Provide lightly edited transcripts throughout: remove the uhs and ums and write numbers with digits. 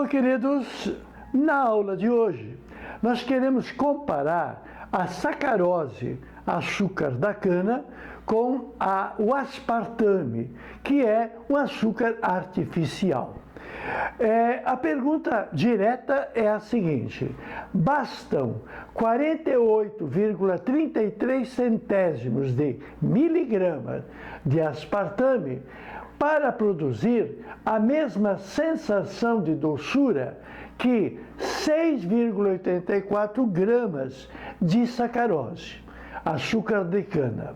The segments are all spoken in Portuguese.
Bom, queridos, na aula de hoje, nós queremos comparar a sacarose, açúcar da cana, com o aspartame, que é um açúcar artificial. A pergunta direta é a seguinte: bastam 48,33 centésimos de miligrama de aspartame para produzir a mesma sensação de doçura que 6,84 gramas de sacarose, açúcar de cana.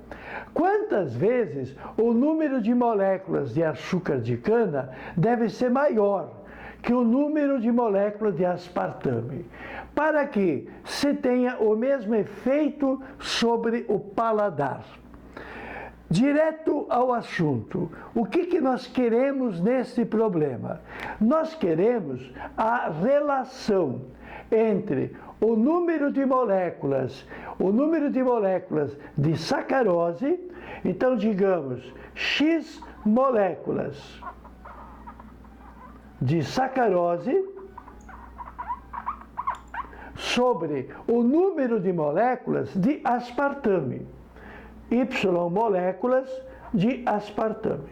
Quantas vezes o número de moléculas de açúcar de cana deve ser maior que o número de moléculas de aspartame, para que se tenha o mesmo efeito sobre o paladar? Direto ao assunto, o que nós queremos nesse problema? Nós queremos a relação entre o número de moléculas de sacarose, então digamos X moléculas de sacarose sobre o número de moléculas de aspartame, Y moléculas de aspartame.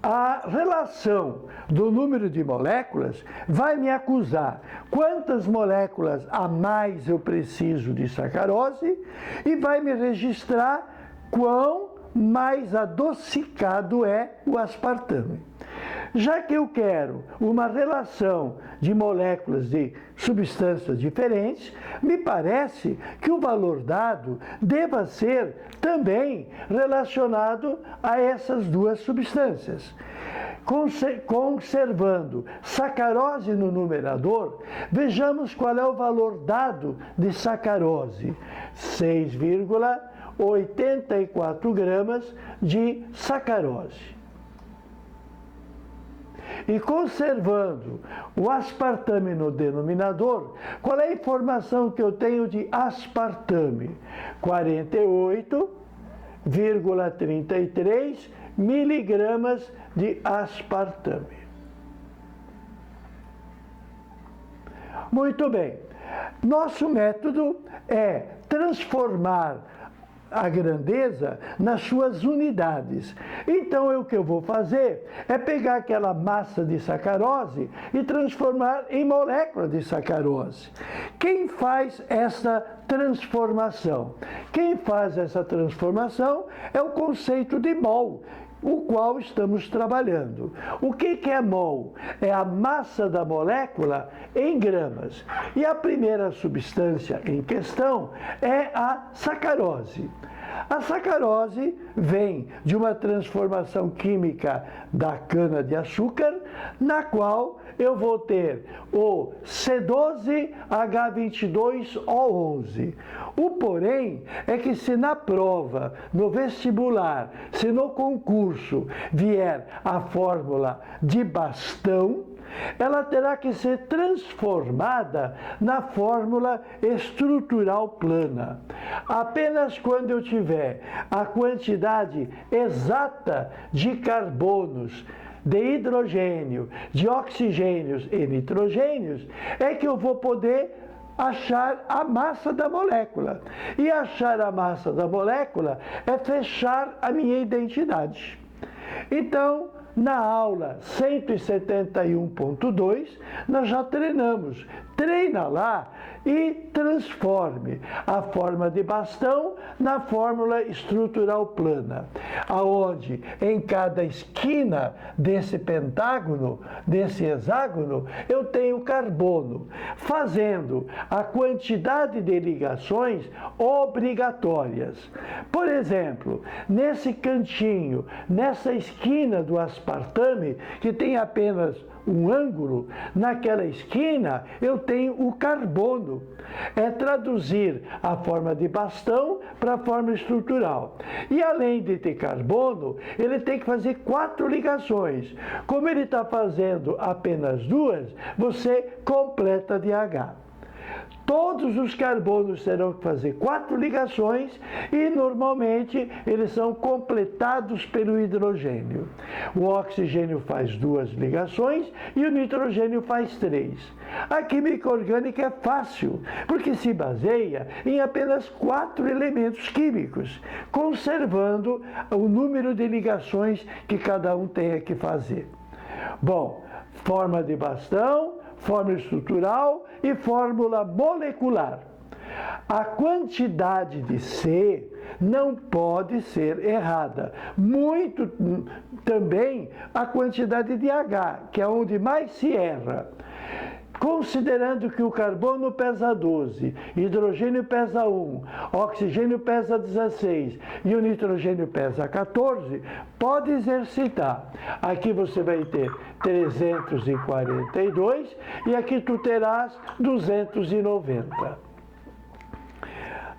A relação do número de moléculas vai me acusar quantas moléculas a mais eu preciso de sacarose e vai me registrar quão mais adocicado é o aspartame. Já que eu quero uma relação de moléculas de substâncias diferentes, me parece que o valor dado deva ser também relacionado a essas duas substâncias. Conservando sacarose no numerador, vejamos qual é o valor dado de sacarose: 6,84 gramas de sacarose. E conservando o aspartame no denominador, qual é a informação que eu tenho de aspartame? 48,33 miligramas de aspartame. Muito bem. Nosso método é transformar a grandeza nas suas unidades. Então, o que eu vou fazer é pegar aquela massa de sacarose e transformar em molécula de sacarose. Quem faz essa transformação? Quem faz essa transformação é o conceito de mol, o qual estamos trabalhando. O que é mol? É a massa da molécula em gramas. E a primeira substância em questão é a sacarose. A sacarose vem de uma transformação química da cana-de-açúcar, na qual eu vou ter o C12H22O11. O porém é que se na prova, no vestibular, se no concurso vier a fórmula de bastão, ela terá que ser transformada na fórmula estrutural plana. Apenas quando eu tiver a quantidade exata de carbonos, de hidrogênio, de oxigênios e nitrogênios, é que eu vou poder achar a massa da molécula. E achar a massa da molécula é fechar a minha identidade. Então, na aula 171.2, nós já treinamos. Treina lá e transforme a forma de bastão na fórmula estrutural plana, aonde em cada esquina desse pentágono, desse hexágono, eu tenho carbono, fazendo a quantidade de ligações obrigatórias. Por exemplo, nesse cantinho, nessa esquina do aspartame, que tem apenas um ângulo, naquela esquina eu tenho o carbono. É traduzir a forma de bastão para a forma estrutural. E além de ter carbono, ele tem que fazer 4 ligações. Como ele está fazendo apenas 2, você completa de H. Todos os carbonos terão que fazer 4 ligações e normalmente eles são completados pelo hidrogênio. O oxigênio faz 2 ligações e o nitrogênio faz 3. A química orgânica é fácil, porque se baseia em apenas 4 elementos químicos, conservando o número de ligações que cada um tenha que fazer. Bom, forma de bastão, fórmula estrutural e fórmula molecular. A quantidade de C não pode ser errada. Muito também a quantidade de H, que é onde mais se erra. Considerando que o carbono pesa 12, hidrogênio pesa 1, oxigênio pesa 16 e o nitrogênio pesa 14, pode exercitar. Aqui você vai ter 342 e aqui tu terás 290.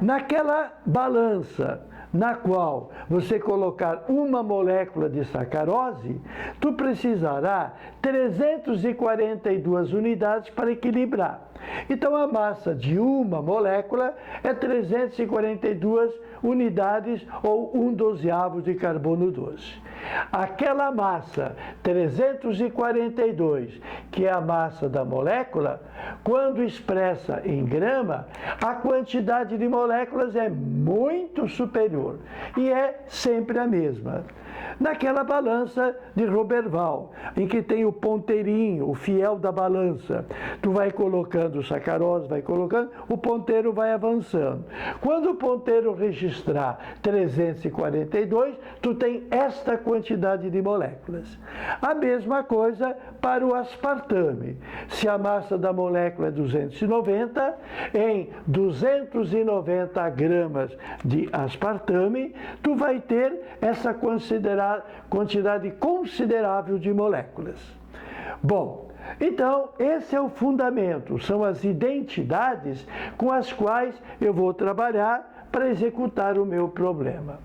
Naquela balança na qual você colocar uma molécula de sacarose, tu precisará 342 unidades para equilibrar. Então, a massa de uma molécula é 342 unidades ou 1/12 de carbono 12. Aquela massa 342, que é a massa da molécula, quando expressa em grama, a quantidade de moléculas é muito superior e é sempre a mesma. Naquela balança de Roberval, em que tem o ponteirinho, o fiel da balança, tu vai colocando sacarose, vai colocando, o ponteiro vai avançando. Quando o ponteiro registrar 342, tu tem esta quantidade de moléculas. A mesma coisa para o aspartame. Se a massa da molécula é 290, em 290 gramas de aspartame, tu vai ter essa quantidade considerável de moléculas. Bom, então esse é o fundamento, são as identidades com as quais eu vou trabalhar para executar o meu problema.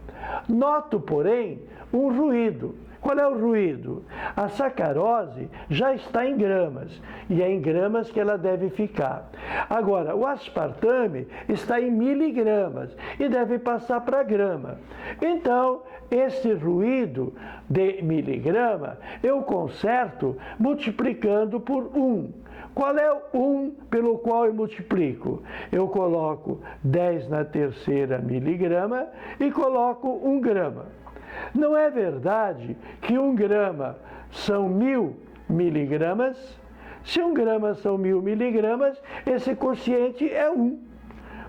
Noto, porém, um ruído. Qual é o ruído? A sacarose já está em gramas, e é em gramas que ela deve ficar. Agora, o aspartame está em miligramas e deve passar para grama. Então, esse ruído de miligrama eu conserto multiplicando por 1. Qual é o 1 pelo qual eu multiplico? Eu coloco 10 na terceira miligrama e coloco 1 grama. Não é verdade que 1 grama são 1000 miligramas? Se 1 grama são 1000 miligramas, esse quociente é 1.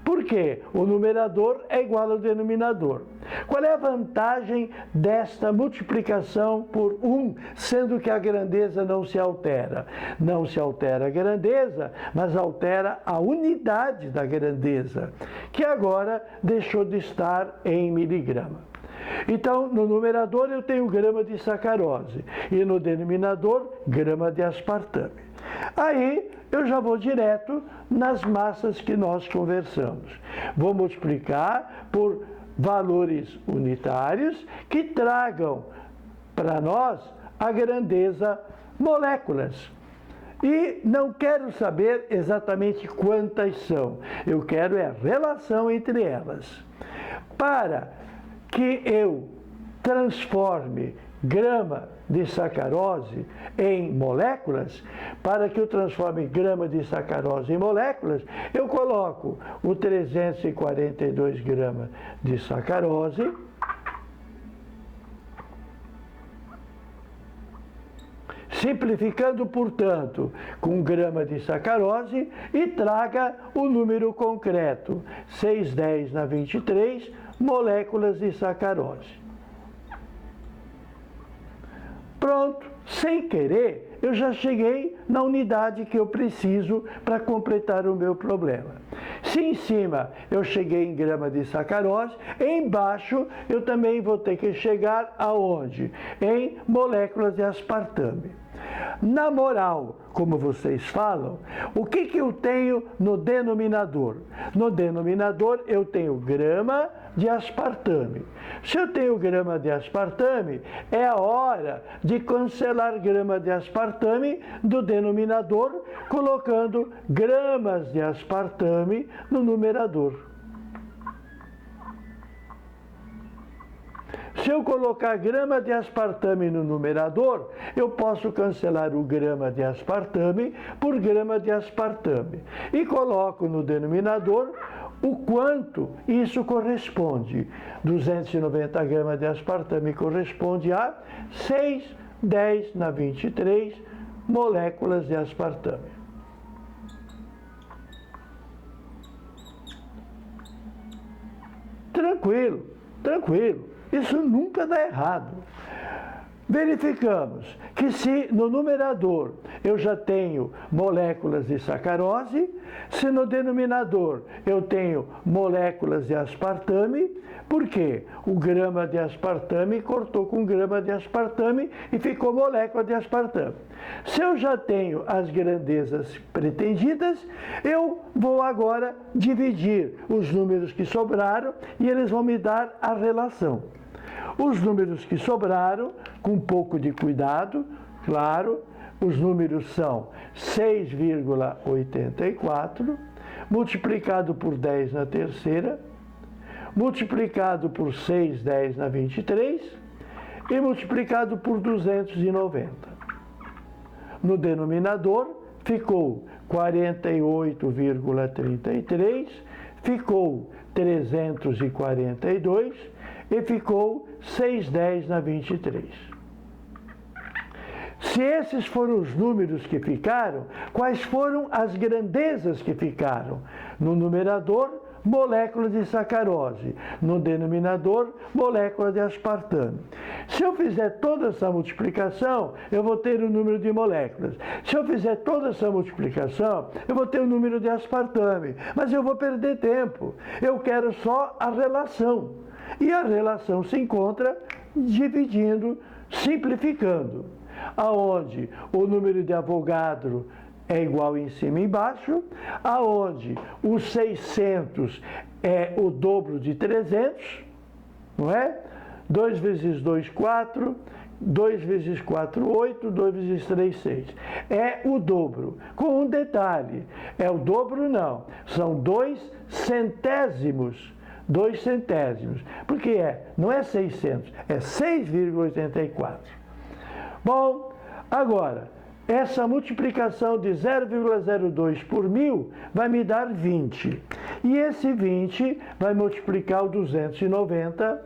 Por quê? O numerador é igual ao denominador. Qual é a vantagem desta multiplicação por 1, sendo que a grandeza não se altera? Não se altera a grandeza, mas altera a unidade da grandeza, que agora deixou de estar em miligrama. Então, no numerador eu tenho grama de sacarose e no denominador, grama de aspartame. Aí, eu já vou direto nas massas que nós conversamos. Vou multiplicar por valores unitários que tragam para nós a grandeza moléculas. E não quero saber exatamente quantas são. Eu quero a relação entre elas. Para que eu transforme grama de sacarose em moléculas, para que eu transforme grama de sacarose em moléculas, eu coloco o 342 gramas de sacarose, simplificando, portanto, com grama de sacarose e traga o número concreto, 610 na 23, moléculas de sacarose. Pronto, sem querer, eu já cheguei na unidade que eu preciso para completar o meu problema. Se em cima eu cheguei em grama de sacarose, embaixo eu também vou ter que chegar aonde? Em moléculas de aspartame. Na moral, como vocês falam, o que eu tenho no denominador? No denominador eu tenho grama de aspartame. Se eu tenho grama de aspartame, é a hora de cancelar grama de aspartame do denominador, colocando gramas de aspartame no numerador. Se eu colocar grama de aspartame no numerador, eu posso cancelar o grama de aspartame por grama de aspartame. E coloco no denominador o quanto isso corresponde. 290 gramas de aspartame corresponde a 6,10 na 23 moléculas de aspartame. Tranquilo, tranquilo. Isso nunca dá errado. Verificamos que se no numerador eu já tenho moléculas de sacarose, se no denominador eu tenho moléculas de aspartame, por quê? O grama de aspartame cortou com grama de aspartame e ficou molécula de aspartame. Se eu já tenho as grandezas pretendidas, eu vou agora dividir os números que sobraram e eles vão me dar a relação. Os números que sobraram, com um pouco de cuidado, claro, os números são 6,84, multiplicado por 10 na terceira, multiplicado por 6,10 na 23 e multiplicado por 290. No denominador, ficou 48,33, ficou 342 e ficou 6,10 na 23. Se esses foram os números que ficaram, quais foram as grandezas que ficaram? No numerador, molécula de sacarose. No denominador, molécula de aspartame. Se eu fizer toda essa multiplicação, eu vou ter o número de moléculas. Se eu fizer toda essa multiplicação, eu vou ter o número de aspartame. Mas eu vou perder tempo. Eu quero só a relação. E a relação se encontra dividindo, simplificando. Aonde o número de Avogadro é igual em cima e embaixo, aonde o 600 é o dobro de 300, não é? 2 vezes 2, 4, 2 vezes 4, 8, 2 vezes 3, 6. É o dobro. Com um detalhe, é o dobro não, são 2 centésimos. 2 centésimos. Porque não é 600, é 6,84. Bom, agora, essa multiplicação de 0,02 por 1000 vai me dar 20. E esse 20 vai multiplicar o 290.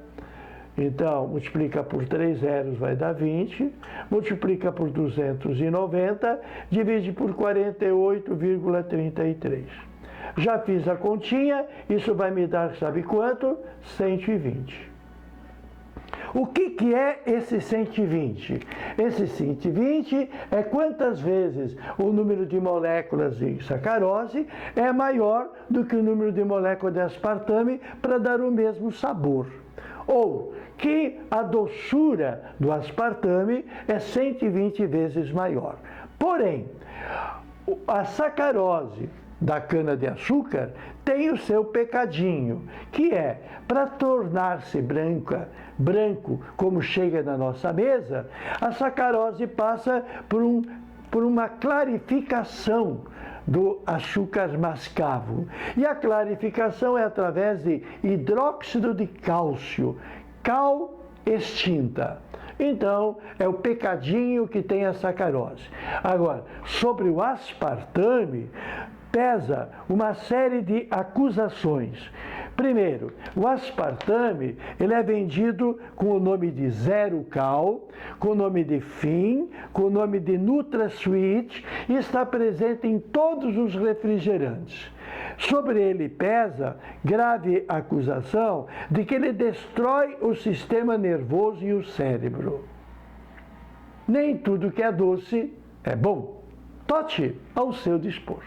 Então, multiplica por 3 zeros vai dar 20. Multiplica por 290, divide por 48,33. Já fiz a continha, isso vai me dar, sabe quanto? 120. O que é esse 120? Esse 120 é quantas vezes o número de moléculas de sacarose é maior do que o número de moléculas de aspartame para dar o mesmo sabor. Ou que a doçura do aspartame é 120 vezes maior. Porém, a sacarose da cana-de-açúcar tem o seu pecadinho, que é, para tornar-se branco como chega na nossa mesa, a sacarose passa por uma clarificação do açúcar mascavo. E a clarificação é através de hidróxido de cálcio, cal extinta. Então, é o pecadinho que tem a sacarose. Agora, sobre o aspartame, pesa uma série de acusações. Primeiro, o aspartame ele é vendido com o nome de Zero Cal, com o nome de Fin, com o nome de NutraSweet e está presente em todos os refrigerantes. Sobre ele pesa grave acusação de que ele destrói o sistema nervoso e o cérebro. Nem tudo que é doce é bom. Tote ao seu dispor.